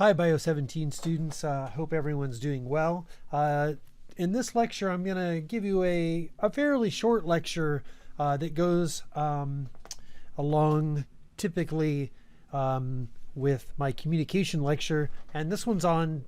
Hi, Bio 17 students. Hope everyone's doing well. In this lecture, I'm going to give you a fairly short lecture that goes along typically with my communication lecture. And this one's on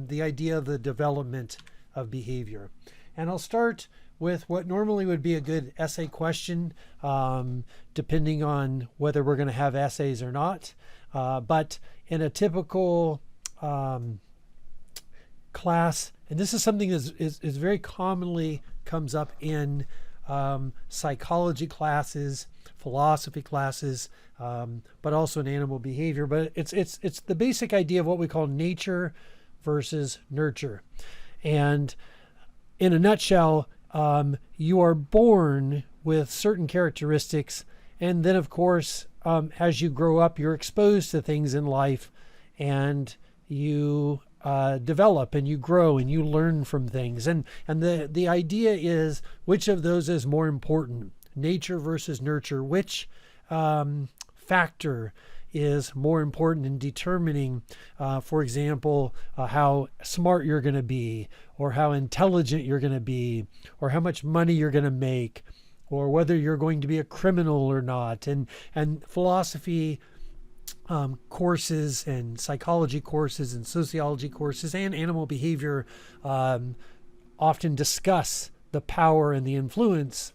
the idea of the development of behavior. And I'll start with what normally would be a good essay question, depending on whether we're going to have essays or not. But in a typical class, and this is something that is very commonly comes up in psychology classes, philosophy classes, but also in animal behavior. But it's the basic idea of what we call nature versus nurture. And in a nutshell, you are born with certain characteristics, and then of course as you grow up, you're exposed to things in life, and you develop and you grow and you learn from things. And the idea is, which of those is more important, nature versus nurture? Which factor is more important in determining, for example, how smart you're going to be, or how intelligent you're going to be, or how much money you're going to make, or whether you're going to be a criminal or not. And philosophy courses and psychology courses and sociology courses and animal behavior often discuss the power and the influence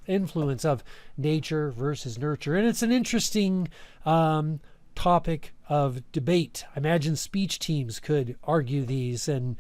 of nature versus nurture. And it's an interesting topic of debate. I imagine speech teams could argue these, and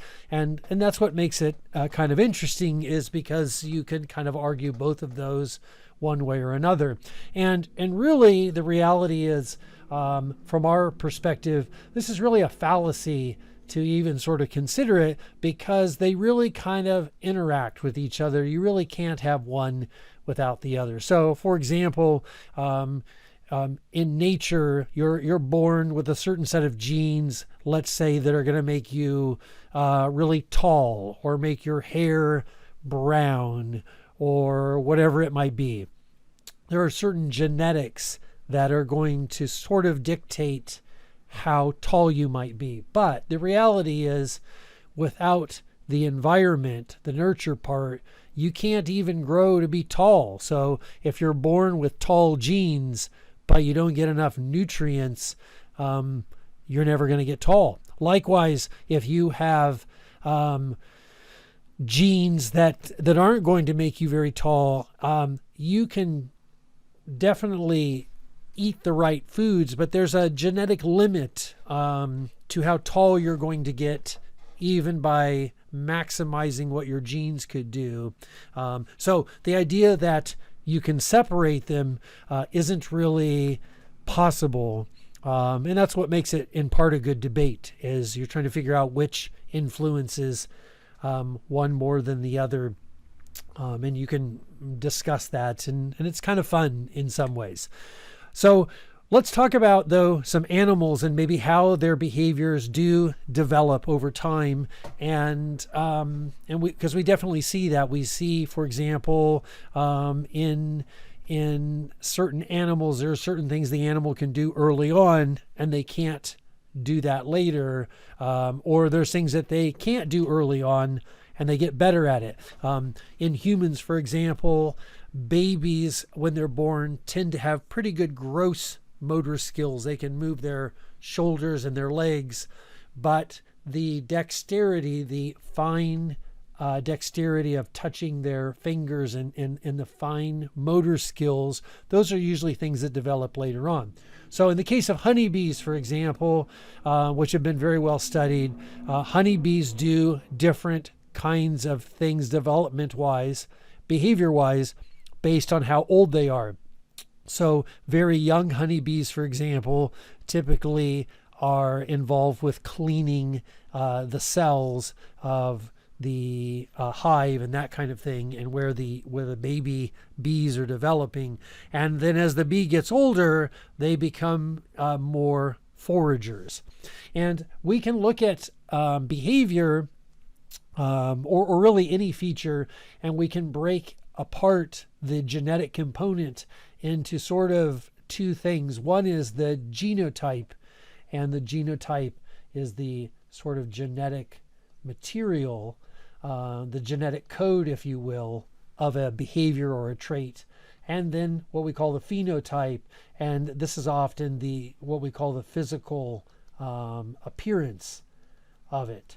that's what makes it kind of interesting, is because you can kind of argue both of those one way or another. And really the reality is, from our perspective, this is really a fallacy to even sort of consider it, because they really kind of interact with each other. You really can't have one without the other. So for example, in nature, you're born with a certain set of genes, let's say, that are going to make you really tall, or make your hair brown, or whatever it might be. There are certain genetics that are going to sort of dictate how tall you might be. But the reality is, without the environment, the nurture part, you can't even grow to be tall. So if you're born with tall genes, but you don't get enough nutrients, you're never going to get tall. Likewise, if you have genes that aren't going to make you very tall, you can definitely eat the right foods, but there's a genetic limit to how tall you're going to get, even by maximizing what your genes could do. So the idea that you can separate them isn't really possible. And that's what makes it in part a good debate, is you're trying to figure out which influences one more than the other. And you can discuss that, and it's kind of fun in some ways. So let's talk about, though, some animals and maybe how their behaviors do develop over time. And because we definitely see that. We see, for example, in certain animals, there are certain things the animal can do early on, and they can't do that later. Or there's things that they can't do early on, and they get better at it. In humans, for example, babies, when they're born, tend to have pretty good gross motor skills. They can move their shoulders and their legs, but the dexterity, the fine dexterity of touching their fingers and the fine motor skills, those are usually things that develop later on. So in the case of honeybees, for example, which have been very well studied, honeybees do different kinds of things development-wise, behavior-wise, based on how old they are. So very young honeybees, for example, typically are involved with cleaning the cells of the hive and that kind of thing, and where the baby bees are developing. And then as the bee gets older, they become more foragers. And we can look at behavior, or really any feature, and we can break apart the genetic component into sort of two things. One is the genotype, and the genotype is the sort of genetic material, the genetic code, if you will, of a behavior or a trait, and then what we call the phenotype, and this is often what we call the physical appearance of it.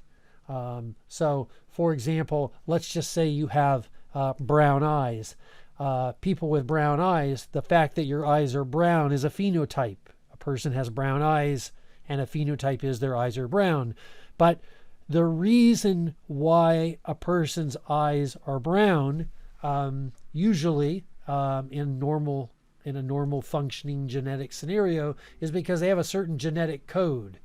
So, for example, let's just say you have brown eyes. People with brown eyes, the fact that your eyes are brown is a phenotype. A person has brown eyes, and a phenotype is their eyes are brown. But the reason why a person's eyes are brown, usually in a normal functioning genetic scenario, is because they have a certain genetic code.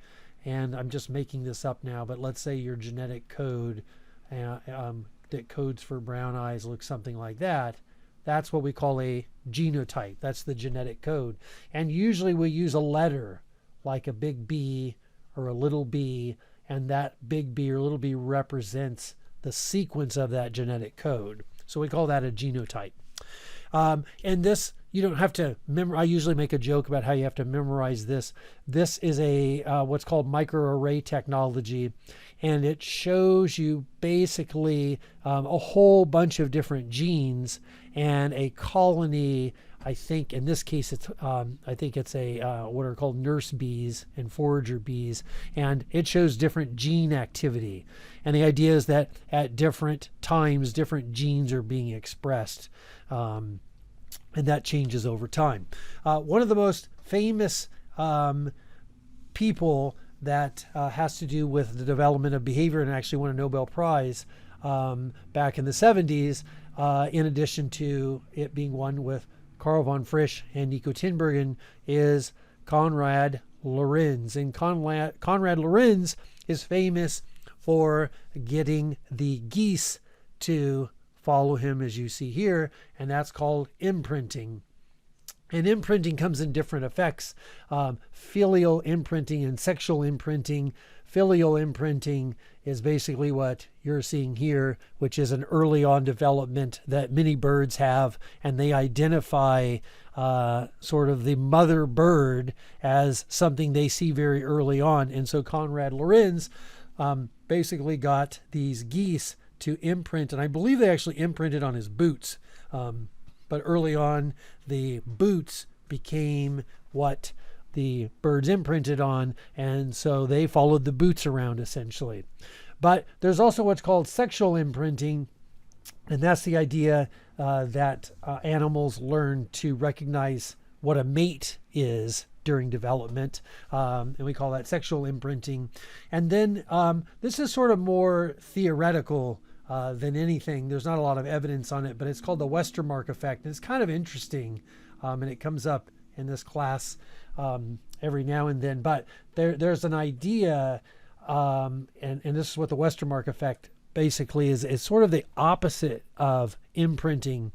And I'm just making this up now, but let's say your genetic code that codes for brown eyes looks something like that. That's what we call a genotype. That's the genetic code. And usually we use a letter like a big B or a little b, and that big B or little b represents the sequence of that genetic code. So we call that a genotype. And this, you don't have to memorize. I usually make a joke about how you have to memorize this. This is a what's called microarray technology, and it shows you basically a whole bunch of different genes and a colony. I think in this case it's I think it's a what are called nurse bees and forager bees, and it shows different gene activity. And the idea is that at different times, different genes are being expressed. And that changes over time. One of the most famous people that has to do with the development of behavior and actually won a Nobel Prize back in the 70s, in addition to it being won with Karl von Frisch and Nico Tinbergen, is Konrad Lorenz. And Konrad Lorenz is famous for getting the geese to follow him, as you see here, and that's called imprinting. And imprinting comes in different effects, filial imprinting and sexual imprinting. Filial imprinting is basically what you're seeing here, which is an early on development that many birds have, and they identify sort of the mother bird as something they see very early on. And so Konrad Lorenz basically got these geese to imprint, and I believe they actually imprinted on his boots. But early on, the boots became what the birds imprinted on, and so they followed the boots around essentially. But there's also what's called sexual imprinting, and that's the idea that animals learn to recognize what a mate is during development, and we call that sexual imprinting. And then this is sort of more theoretical than anything. There's not a lot of evidence on it, but it's called the Westermarck effect. And it's kind of interesting, and it comes up in this class every now and then. But there's an idea, and this is what the Westermarck effect basically is. It's sort of the opposite of imprinting.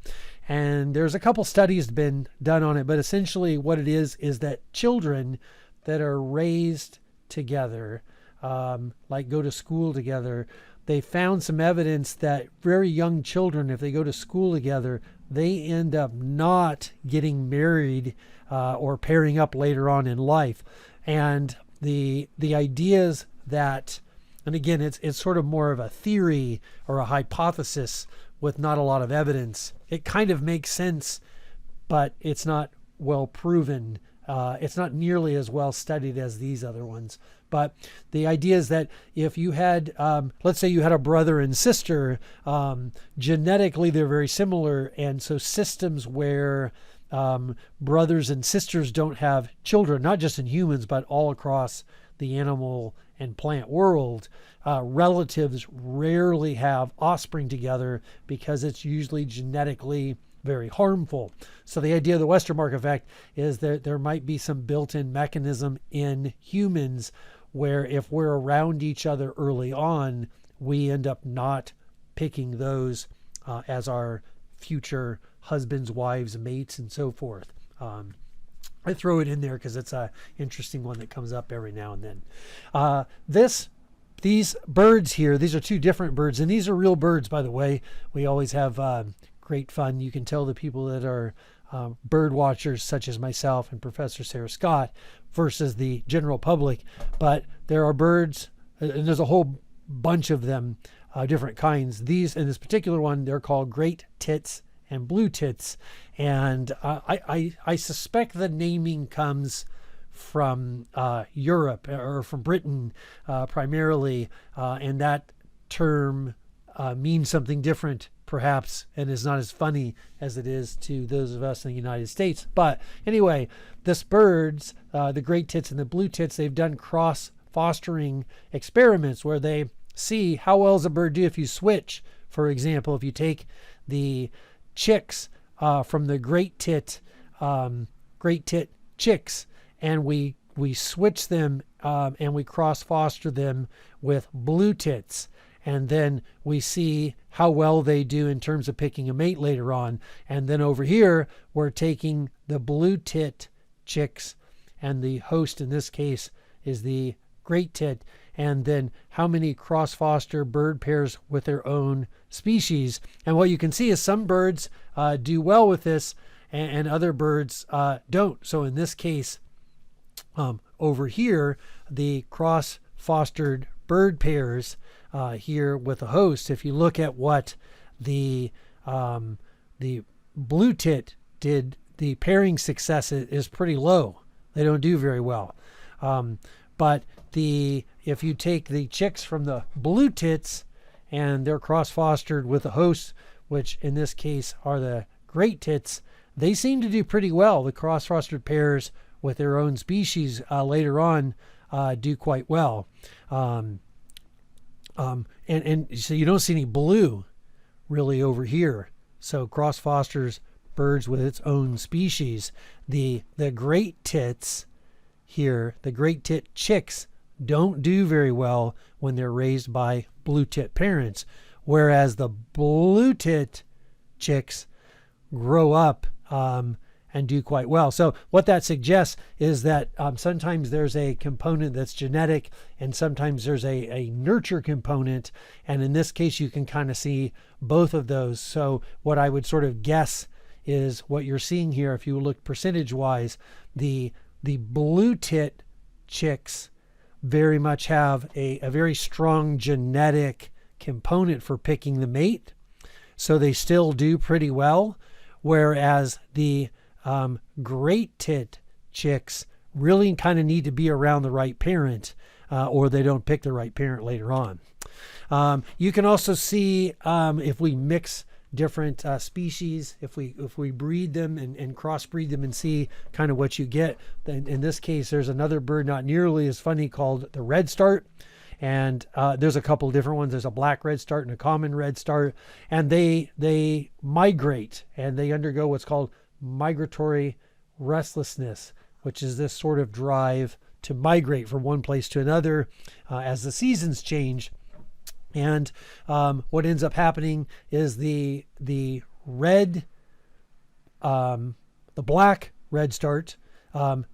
And there's a couple studies been done on it, but essentially what it is that children that are raised together, like go to school together, they found some evidence that very young children, if they go to school together, they end up not getting married or pairing up later on in life. And the ideas that, and again, it's sort of more of a theory or a hypothesis with not a lot of evidence. It kind of makes sense, but it's not well proven. It's not nearly as well studied as these other ones. But the idea is that if you had, let's say you had a brother and sister, genetically they're very similar. And so systems where brothers and sisters don't have children, not just in humans, but all across the animal and plant world, relatives rarely have offspring together because it's usually genetically very harmful. So the idea of the Westermarck effect is that there might be some built-in mechanism in humans where if we're around each other early on, we end up not picking those as our future husbands, wives, mates, and so forth. I throw it in there because it's an interesting one that comes up every now and then. These birds here, these are two different birds, and these are real birds, by the way. We always have great fun. You can tell the people that are bird watchers, such as myself and Professor Sarah Scott, versus the general public. But there are birds and there's a whole bunch of them, different kinds. These, in this particular one, they're called great tits and blue tits. And I suspect the naming comes from Europe or from Britain primarily, and that term means something different perhaps, and is not as funny as it is to those of us in the United States. But anyway, this birds, the great tits and the blue tits, they've done cross fostering experiments where they see how well does a bird do if you switch. For example, if you take the chicks from the great tit chicks, and we switch them and we cross foster them with blue tits, and then we see how well they do in terms of picking a mate later on. And then over here, we're taking the blue tit chicks, and the host in this case is the great tit, and then how many cross foster bird pairs with their own species. And what you can see is some birds do well with this, and other birds don't. So in this case, over here, the cross fostered bird pairs here with a host, if you look at what the blue tit did, the pairing success is pretty low. They don't do very well. But if you take the chicks from the blue tits and they're cross fostered with a host, which in this case are the great tits, they seem to do pretty well. The cross fostered pairs with their own species later on do quite well. And so you don't see any blue really over here. So cross fosters birds with its own species. The great tits here, the great tit chicks, don't do very well when they're raised by blue tit parents, whereas the blue tit chicks grow up and do quite well. So what that suggests is that sometimes there's a component that's genetic, and sometimes there's a nurture component. And in this case, you can kind of see both of those. So what I would sort of guess is what you're seeing here, if you look percentage wise, the blue tit chicks very much have a very strong genetic component for picking the mate. So they still do pretty well. Whereas the great tit chicks really kind of need to be around the right parent, or they don't pick the right parent later on. You can also see if we mix different species, if we breed them and crossbreed them and see kind of what you get. In this case, there's another bird not nearly as funny called the redstart. And there's a couple different ones. There's a black redstart and a common redstart, and they migrate, and they undergo what's called migratory restlessness, which is this sort of drive to migrate from one place to another as the seasons change. And what ends up happening is the black redstart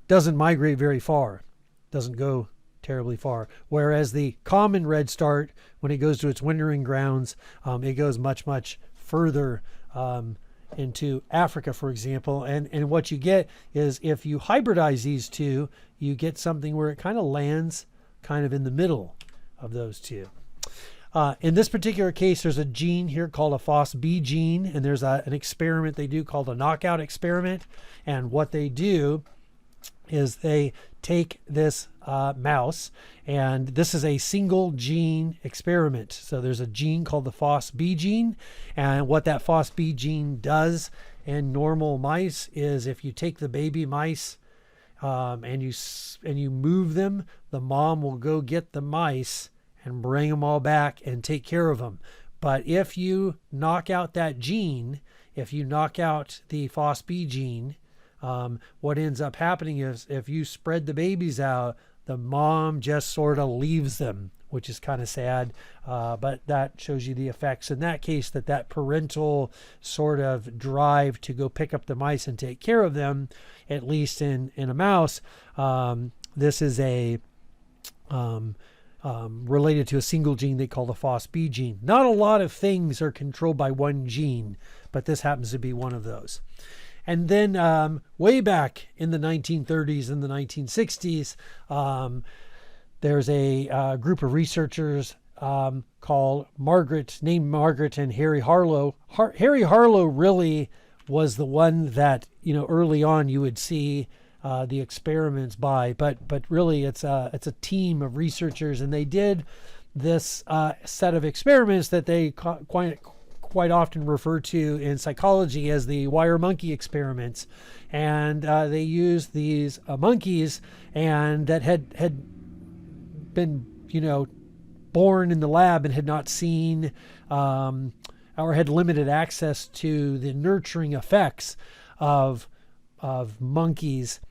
doesn't migrate very far, doesn't go terribly far, whereas the common redstart, when it goes to its wintering grounds, it goes much further into Africa, for example. And what you get is, if you hybridize these two, you get something where it kind of lands kind of in the middle of those two. In this particular case, there's a gene here called a FOSB gene, and there's an experiment they do called a knockout experiment. And what they do is they take this mouse, and this is a single gene experiment. So there's a gene called the FOSB gene, and what that FOSB gene does in normal mice is, if you take the baby mice and you move them, the mom will go get the mice and bring them all back and take care of them. But if you knock out that gene, if you knock out the FOSB gene, what ends up happening is, if you spread the babies out, the mom just sort of leaves them, which is kind of sad. But that shows you the effects in that case, that parental sort of drive to go pick up the mice and take care of them, at least in a mouse. This is related to a single gene they call the FOSB gene. Not a lot of things are controlled by one gene, but this happens to be one of those. And then way back in the 1930s and the 1960s, there's a group of researchers named Margaret and Harry Harlow. Harry Harlow really was the one that, early on you would see the experiments by, but really it's a team of researchers, and they did this set of experiments that they quite often refer to in psychology as the wire monkey experiments. And they used these monkeys and that had been, born in the lab and had not seen or had limited access to the nurturing effects of monkeys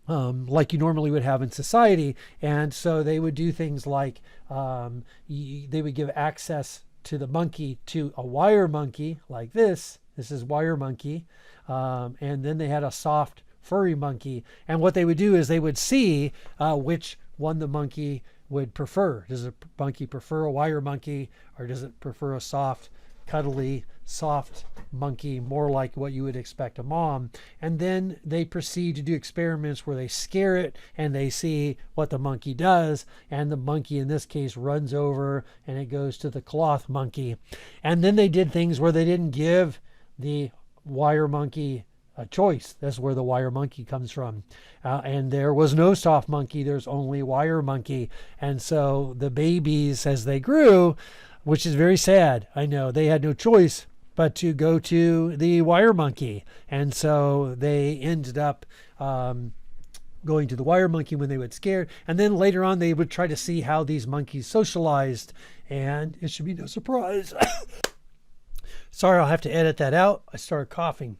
like you normally would have in society. And so they would do things like they would give access to the monkey to a wire monkey like this. This is wire monkey. And then they had a soft furry monkey. And what they would do is they would see which one the monkey would prefer. Does a monkey prefer a wire monkey, or does it prefer a soft, cuddly, soft monkey, more like what you would expect a mom? And then they proceed to do experiments where they scare it and they see what the monkey does. And the monkey in this case runs over and it goes to the cloth monkey. And then they did things where they didn't give the wire monkey a choice. That's where the wire monkey comes from. And there was no soft monkey, there's only wire monkey. And so the babies, as they grew, which is very sad, I know, they had no choice but to go to the wire monkey. And so they ended up going to the wire monkey when they would scare. And then later on, they would try to see how these monkeys socialized. And it should be no surprise. Sorry, I'll have to edit that out. I started coughing.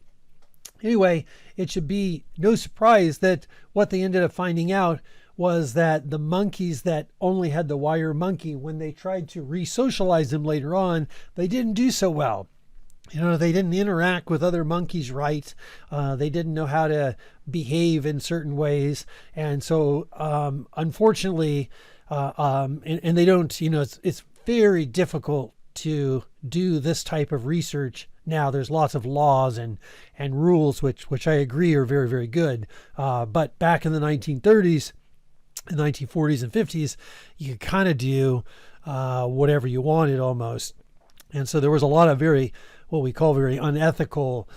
Anyway, it should be no surprise that what they ended up finding out was that the monkeys that only had the wire monkey, when they tried to re-socialize them later on, they didn't do so well. They didn't interact with other monkeys right. They didn't know how to behave in certain ways. And so, unfortunately, and they don't, it's very difficult to do this type of research. Now, there's lots of laws and rules, which I agree are very, very good. But back in the 1930s, the 1940s and 50s, you could kind of do whatever you wanted almost. And so there was a lot of what we call very unethical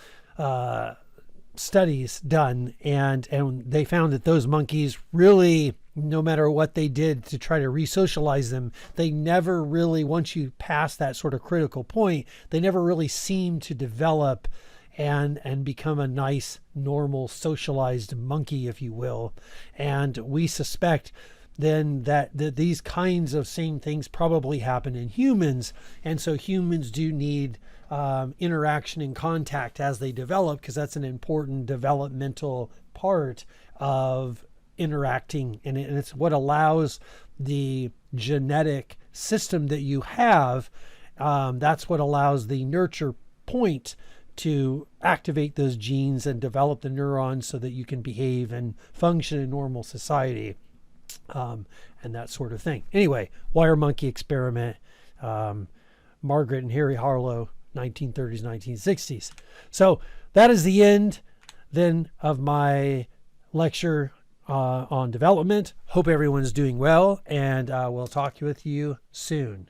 studies done. And they found that those monkeys really, no matter what they did to try to re-socialize them, they never really, once you pass that sort of critical point, they never really seemed to develop and become a nice, normal, socialized monkey, if you will. And we suspect then that these kinds of same things probably happen in humans. And so humans do need interaction and contact as they develop, because that's an important developmental part of interacting, and it's what allows the genetic system that you have. That's what allows the nurture point to activate those genes and develop the neurons so that you can behave and function in normal society, and that sort of thing. Anyway, wire monkey experiment, Margaret and Harry Harlow, 1930s, 1960s. So that is the end then of my lecture on development. Hope everyone's doing well, and we'll talk with you soon.